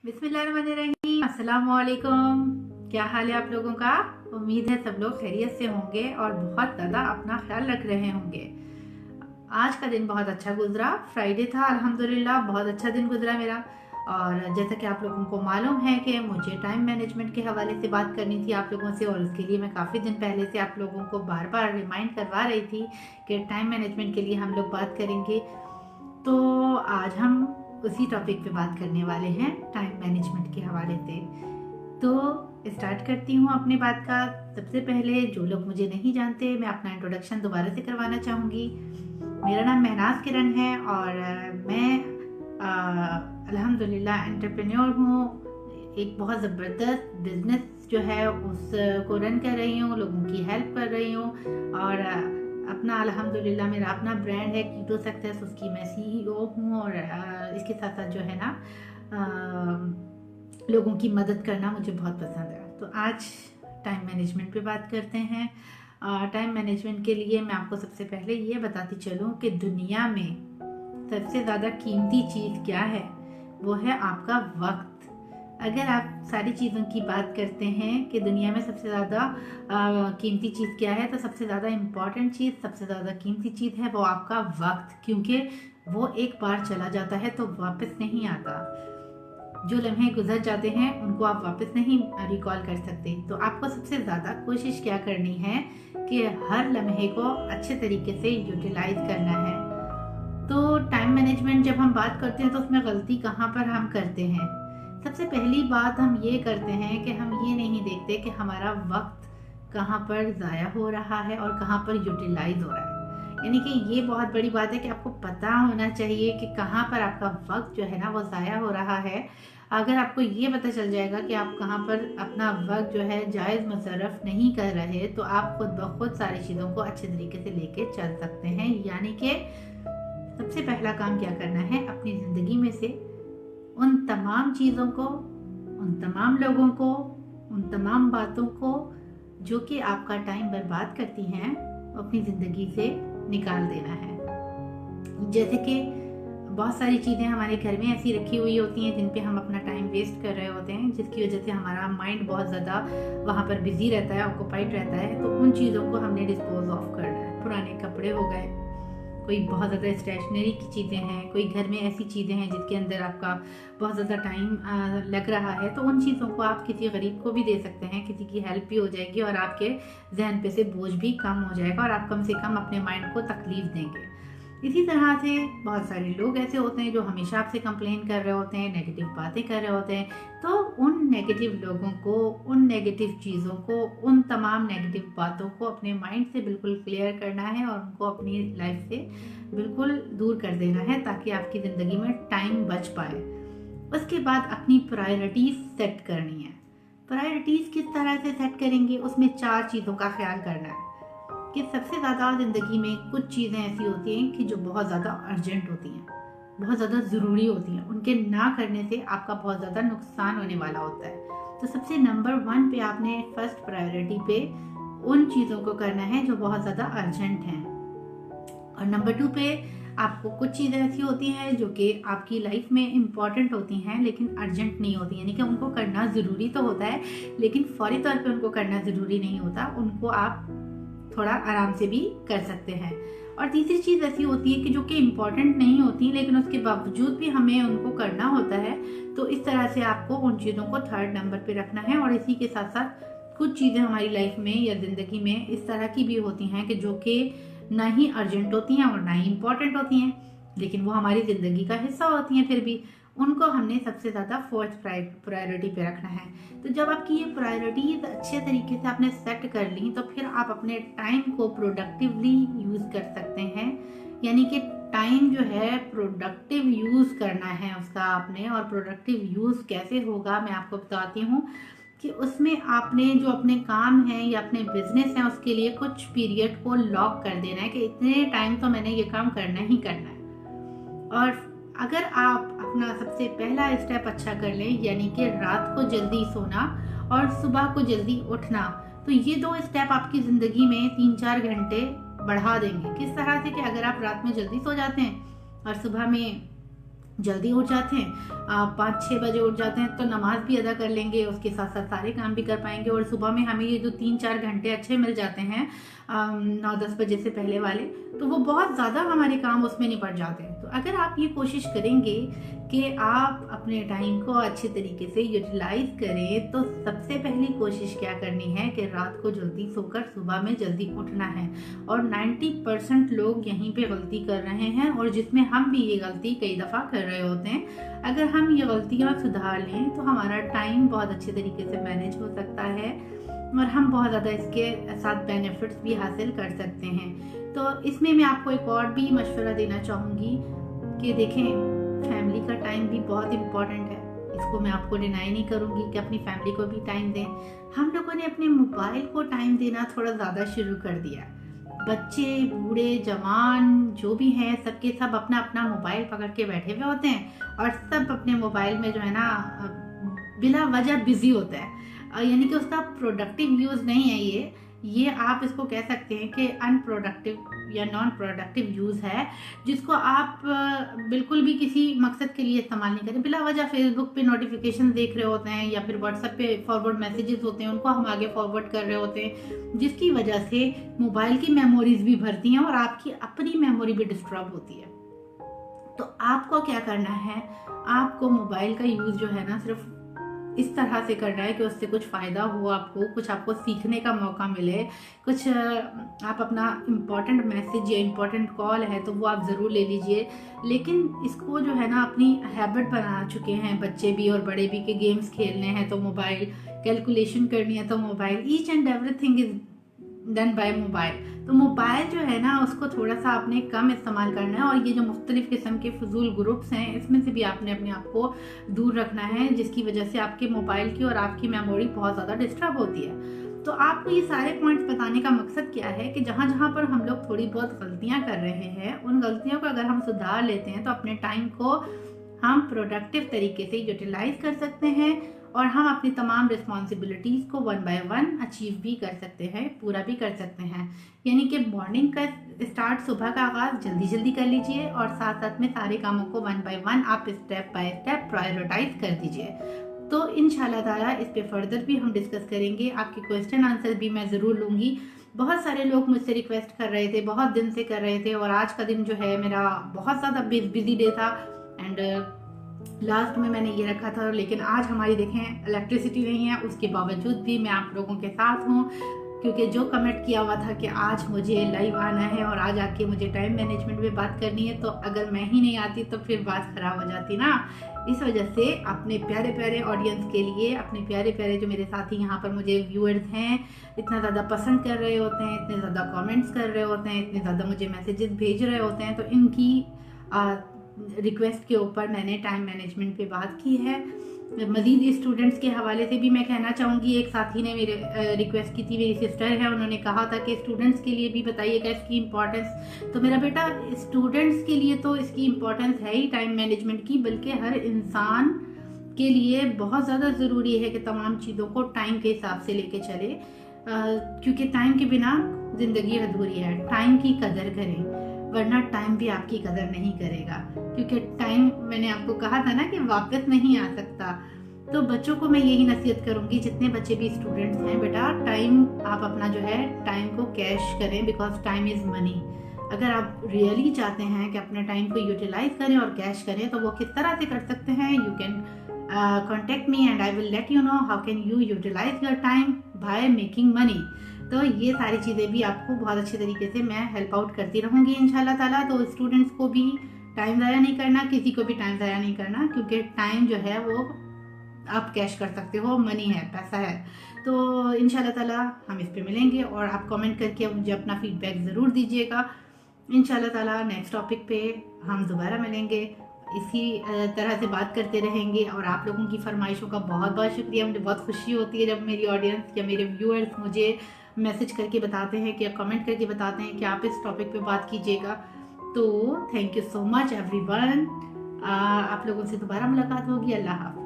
बिस्मिल्लाहिर्रहमानिर्रहीम, अस्सलाम वालेकुम। क्या हाल है आप लोगों का? उम्मीद है सब लोग खैरियत से होंगे और बहुत ज़्यादा अपना ख्याल रख रहे होंगे। आज का दिन बहुत अच्छा गुजरा, फ्राइडे था, अल्हम्दुलिल्लाह बहुत अच्छा दिन गुजरा मेरा। और जैसा कि आप लोगों को मालूम है कि मुझे टाइम मैनेजमेंट के हवाले से बात करनी थी आप लोगों से, और उसके लिए मैं काफ़ी दिन पहले से आप लोगों को बार बार रिमाइंड करवा रही थी कि टाइम मैनेजमेंट के लिए हम लोग बात करेंगे। तो आज हम उसी टॉपिक पे बात करने वाले हैं, टाइम मैनेजमेंट के हवाले से। तो स्टार्ट करती हूँ अपनी बात का। सबसे पहले जो लोग मुझे नहीं जानते, मैं अपना इंट्रोडक्शन दोबारा से करवाना चाहूँगी। मेरा नाम महनाज किरण है और मैं अल्हम्दुलिल्लाह एंटरप्रेन्योर हूँ। एक बहुत ज़बरदस्त बिजनेस जो है उसको रन कर रही हूँ, लोगों की हेल्प कर रही हूँ। और अपना अल्हम्दुलिल्लाह मेरा अपना ब्रांड है कीटो सक्सेस, उसकी मैं CEO हूँ। और इसके साथ साथ जो है ना लोगों की मदद करना मुझे बहुत पसंद है। तो आज टाइम मैनेजमेंट पे बात करते हैं। टाइम मैनेजमेंट के लिए मैं आपको सबसे पहले ये बताती चलूँ कि दुनिया में सबसे ज़्यादा कीमती चीज़ क्या है? वो है आपका वक्त। अगर आप सारी चीज़ों की बात करते हैं कि दुनिया में सबसे ज़्यादा कीमती चीज़ क्या है, तो सबसे ज़्यादा इम्पॉर्टेंट चीज़, सबसे ज़्यादा कीमती चीज़ है वो आपका वक्त। क्योंकि वो एक बार चला जाता है तो वापस नहीं आता। जो लम्हे गुजर जाते हैं उनको आप वापस नहीं रिकॉल कर सकते। तो आपको सबसे ज़्यादा कोशिश क्या करनी है कि हर लम्हे को अच्छे तरीके से यूटिलाइज करना है। तो टाइम मैनेजमेंट जब हम बात करते हैं तो उसमें गलती कहाँ पर हम करते हैं? सबसे पहली बात हम ये करते हैं कि हम ये नहीं देखते कि हमारा वक्त कहाँ पर ज़ाया हो रहा है और कहाँ पर यूटिलाइज हो रहा है। यानी कि ये बहुत बड़ी बात है कि आपको पता होना चाहिए कि कहाँ पर आपका वक्त जो है ना वो ज़ाया हो रहा है। अगर आपको ये पता चल जाएगा कि आप कहाँ पर अपना वक्त जो है जायज़ मुसर्रफ नहीं कर रहे, तो आप खुद ब खुद सारी चीज़ों को अच्छे तरीके से लेके चल सकते हैं। यानी कि सबसे पहला काम क्या करना है, अपनी ज़िंदगी में से उन तमाम चीज़ों को, उन तमाम लोगों को, उन तमाम बातों को जो कि आपका टाइम बर्बाद करती हैं, अपनी ज़िंदगी से निकाल देना है। जैसे कि बहुत सारी चीज़ें हमारे घर में ऐसी रखी हुई होती हैं जिन पे हम अपना टाइम वेस्ट कर रहे होते हैं, जिसकी वजह से हमारा माइंड बहुत ज़्यादा वहाँ पर बिजी रहता है, ऑक्यूपाइड रहता है। तो उन चीज़ों को हमने डिस्पोज ऑफ करना है। पुराने कपड़े हो गए, कोई बहुत ज़्यादा स्टेशनरी की चीज़ें हैं, कोई घर में ऐसी चीज़ें हैं जिसके अंदर आपका बहुत ज़्यादा टाइम लग रहा है, तो उन चीज़ों को आप किसी गरीब को भी दे सकते हैं। किसी की हेल्प भी हो जाएगी और आपके जहन पे से बोझ भी कम हो जाएगा और आप कम से कम अपने माइंड को तकलीफ देंगे। इसी तरह से बहुत सारे लोग ऐसे होते हैं जो हमेशा आपसे कंप्लेन कर रहे होते हैं, नेगेटिव बातें कर रहे होते हैं। तो उन नेगेटिव लोगों को, उन नेगेटिव चीज़ों को, उन तमाम नेगेटिव बातों को अपने माइंड से बिल्कुल क्लियर करना है और उनको अपनी लाइफ से बिल्कुल दूर कर देना है, ताकि आपकी ज़िंदगी में टाइम बच पाए। उसके बाद अपनी प्रायोरिटीज़ सेट करनी है। प्रायोरिटीज़ किस तरह से सेट करेंगे? उसमें 4 चीज़ों का ख्याल करना है कि सबसे ज़्यादा ज़िंदगी में कुछ चीज़ें ऐसी होती हैं कि जो बहुत ज़्यादा अर्जेंट होती हैं, बहुत ज़्यादा ज़रूरी होती हैं। उनके ना करने से आपका बहुत ज़्यादा नुकसान होने वाला होता है। तो सबसे नंबर 1 पे आपने फर्स्ट प्रायोरिटी पे उन चीज़ों को करना है जो बहुत ज़्यादा अर्जेंट हैं। और नंबर 2 पे आपको कुछ चीज़ें ऐसी होती हैं जो कि आपकी लाइफ में इम्पॉर्टेंट होती हैं लेकिन अर्जेंट नहीं होती, यानी कि उनको करना ज़रूरी तो होता है लेकिन फौरी तौर पे उनको करना ज़रूरी नहीं होता। उनको आप थोड़ा आराम से भी कर सकते हैं। और तीसरी चीज़ ऐसी होती है कि जो कि इम्पॉर्टेंट नहीं होती लेकिन उसके बावजूद भी हमें उनको करना होता है। तो इस तरह से आपको उन चीज़ों को 3rd नंबर पे रखना है। और इसी के साथ साथ कुछ चीज़ें हमारी लाइफ में या ज़िंदगी में इस तरह की भी होती हैं कि जो कि ना ही अर्जेंट होती हैं और ना ही इम्पॉर्टेंट होती हैं, लेकिन वो हमारी ज़िंदगी का हिस्सा होती हैं। फिर भी उनको हमने सबसे ज़्यादा 4th प्रायोरिटी पे रखना है। तो जब आपकी ये प्रायोरिटीज़ अच्छे तरीके से आपने सेट कर ली, तो फिर आप अपने टाइम को प्रोडक्टिवली यूज़ कर सकते हैं। यानी कि टाइम जो है प्रोडक्टिव यूज़ करना है उसका आपने। और प्रोडक्टिव यूज़ कैसे होगा मैं आपको बताती हूँ कि उसमें आपने जो अपने काम हैं या अपने बिजनेस हैं उसके लिए कुछ पीरियड को लॉक कर देना है कि इतने टाइम तो मैंने ये काम करना ही करना है। और अगर आप अपना सबसे पहला स्टेप अच्छा कर लें, यानी कि रात को जल्दी सोना और सुबह को जल्दी उठना, तो ये 2 स्टेप आपकी ज़िंदगी में 3-4 घंटे बढ़ा देंगे। किस तरह से कि अगर आप रात में जल्दी सो जाते हैं और सुबह में जल्दी उठ जाते हैं, 5-6 बजे उठ जाते हैं, तो नमाज भी अदा कर लेंगे, उसके साथ साथ सारे काम भी कर पाएंगे। और सुबह में हमें ये जो 3-4 घंटे अच्छे मिल जाते हैं 9-10 बजे से पहले वाले, तो वो बहुत ज़्यादा हमारे काम उसमें निपट जाते हैं। तो अगर आप ये कोशिश करेंगे कि आप अपने टाइम को अच्छे तरीके से यूटिलाइज करें, तो सबसे पहली कोशिश क्या करनी है कि रात को जल्दी सोकर सुबह में जल्दी उठना है। और 90% लोग यहीं पे गलती कर रहे हैं, और जिसमें हम भी ये गलती कई दफ़ा कर रहे होते हैं। अगर हम ये गलतियाँ सुधार लें तो हमारा टाइम बहुत अच्छे तरीके से मैनेज हो सकता है, और हम बहुत ज़्यादा इसके साथ बेनिफिट्स भी हासिल कर सकते हैं। तो इसमें मैं आपको एक और भी मशवरा देना चाहूँगी कि देखें, फैमिली का टाइम भी बहुत इम्पॉर्टेंट है, इसको मैं आपको डिनाई नहीं करूँगी कि अपनी फैमिली को भी टाइम दें। हम लोगों ने अपने मोबाइल को टाइम देना थोड़ा ज़्यादा शुरू कर दिया। बच्चे, बूढ़े, जवान जो भी हैं, सबके सब अपना अपना मोबाइल पकड़ के बैठे हुए होते हैं, और सब अपने मोबाइल में जो है ना बिला वजह बिजी होता है। यानी कि उसका प्रोडक्टिव यूज़ नहीं है ये आप इसको कह सकते हैं कि अनप्रोडक्टिव या नॉन प्रोडक्टिव यूज़ है, जिसको आप बिल्कुल भी किसी मकसद के लिए इस्तेमाल नहीं करें। बिला वजह फेसबुक पे नोटिफिकेशन देख रहे होते हैं, या फिर व्हाट्सएप पे फॉरवर्ड मैसेजेस होते हैं, उनको हम आगे फॉरवर्ड कर रहे होते हैं, जिसकी वजह से मोबाइल की मेमोरीज भी भरती हैं और आपकी अपनी मेमोरी भी डिस्टर्ब होती है। तो आपको क्या करना है, आपको मोबाइल का यूज़ जो है ना सिर्फ इस तरह से करना है कि उससे कुछ फ़ायदा हो, आपको कुछ आपको सीखने का मौका मिले, कुछ आप अपना इम्पॉर्टेंट मैसेज या इम्पॉर्टेंट कॉल है तो वो आप ज़रूर ले लीजिए। लेकिन इसको जो है ना अपनी हैबिट बना चुके हैं बच्चे भी और बड़े भी, कि गेम्स खेलने हैं तो मोबाइल, कैलकुलेशन करनी है तो mobile, each and everything is done by mobile. तो मोबाइल जो है ना उसको थोड़ा सा आपने कम इस्तेमाल करना है, और ये जो मुख्तलिफ़ किस्म के फजूल ग्रुप्स हैं इसमें से भी आपने अपने आप को दूर रखना है, जिसकी वजह से आपके मोबाइल की और आपकी मेमोरी बहुत ज़्यादा डिस्टर्ब होती है। तो आपको ये सारे पॉइंट्स बताने का मकसद क्या है कि जहाँ जहाँ पर हम लोग थोड़ी बहुत गलतियाँ कर रहे हैं, उन गलतियों को अगर हम सुधार लेते हैं तो अपने टाइम को हम प्रोडक्टिव तरीके से यूटिलाइज कर सकते हैं, और हम अपनी तमाम रिस्पॉन्सिबिलिटीज़ को 1 बाय 1 अचीव भी कर सकते हैं, पूरा भी कर सकते हैं। यानी कि मॉर्निंग का स्टार्ट, सुबह का आगाज़ जल्दी जल्दी कर लीजिए, और साथ साथ में सारे कामों को 1 बाय 1 आप स्टेप बाय स्टेप प्रायोरिटाइज कर दीजिए। तो इंशाल्लाह ताला इस पे फर्दर भी हम डिस्कस करेंगे, आपके क्वेश्चन आंसर भी मैं ज़रूर लूँगी। बहुत सारे लोग मुझसे रिक्वेस्ट कर रहे थे, बहुत दिन से कर रहे थे, और आज का दिन जो है मेरा बहुत ज़्यादा बिजी डे था, एंड लास्ट में मैंने ये रखा था। लेकिन आज हमारी देखें इलेक्ट्रिसिटी नहीं है, उसके बावजूद भी मैं आप लोगों के साथ हूँ, क्योंकि जो कमेंट किया हुआ था कि आज मुझे लाइव आना है और आज आके मुझे टाइम मैनेजमेंट पे बात करनी है, तो अगर मैं ही नहीं आती तो फिर बात ख़राब हो जाती ना। इस वजह से अपने प्यारे प्यारे ऑडियंस के लिए, अपने प्यारे प्यारे जो मेरे साथी यहाँ पर मुझे व्यूअर्स हैं, इतना ज़्यादा पसंद कर रहे होते हैं, इतने ज़्यादा कमेंट्स कर रहे होते हैं, इतने ज़्यादा मुझे मैसेजेस भेज रहे होते हैं, तो इनकी रिक्वेस्ट के ऊपर मैंने टाइम मैनेजमेंट पे बात की है। मज़ीद स्टूडेंट्स के हवाले से भी मैं कहना चाहूँगी, एक साथी ने मेरे रिक्वेस्ट की थी, मेरी सिस्टर है, उन्होंने कहा था कि स्टूडेंट्स के लिए भी बताइएगा इसकी इम्पोर्टेंस। तो मेरा बेटा, स्टूडेंट्स के लिए तो इसकी इम्पोर्टेंस है ही टाइम मैनेजमेंट की, बल्कि हर इंसान के लिए बहुत ज़्यादा ज़रूरी है कि तमाम चीज़ों को टाइम के हिसाब से लेके चले, क्योंकि टाइम के बिना ज़िंदगी अधूरी है। टाइम की कदर करें, वरना टाइम भी आपकी कदर नहीं करेगा, क्योंकि टाइम, मैंने आपको कहा था ना कि वापस नहीं आ सकता। तो बच्चों को मैं यही नसीहत करूंगी, जितने बच्चे भी स्टूडेंट्स हैं, बेटा टाइम आप अपना जो है टाइम को कैश करें, बिकॉज टाइम इज़ मनी। अगर आप रियली चाहते हैं कि अपने टाइम को यूटिलाइज करें और कैश करें, तो वो किस तरह से कर सकते हैं, you can contact me and I will let you know how can you utilise your time by making money. तो ये सारी चीज़ें भी आपको बहुत अच्छे तरीके से मैं हेल्प आउट करती रहूँगी इंशाल्लाह ताला। तो स्टूडेंट्स को भी टाइम ज़ाया नहीं करना, किसी को भी टाइम ज़ाया नहीं करना, क्योंकि टाइम जो है वो आप कैश कर सकते हो, मनी है, पैसा है। तो इंशाल्लाह ताला हम इस पे मिलेंगे, और आप कमेंट करके मुझे अपना फीडबैक ज़रूर दीजिएगा। इंशाल्लाह ताला नेक्स्ट टॉपिक पे हम दोबारा मिलेंगे, इसी तरह से बात करते रहेंगे। और आप लोगों की फरमाइशों का बहुत बहुत शुक्रिया। मुझे बहुत खुशी होती है जब मेरी ऑडियंस या मेरे व्यूअर्स मुझे मैसेज करके बताते हैं, कि कमेंट करके बताते हैं कि आप इस टॉपिक पे बात कीजिएगा। तो thank you so much everyone. आप लोगों से दोबारा मुलाकात होगी। अल्लाह हाफ़िज़।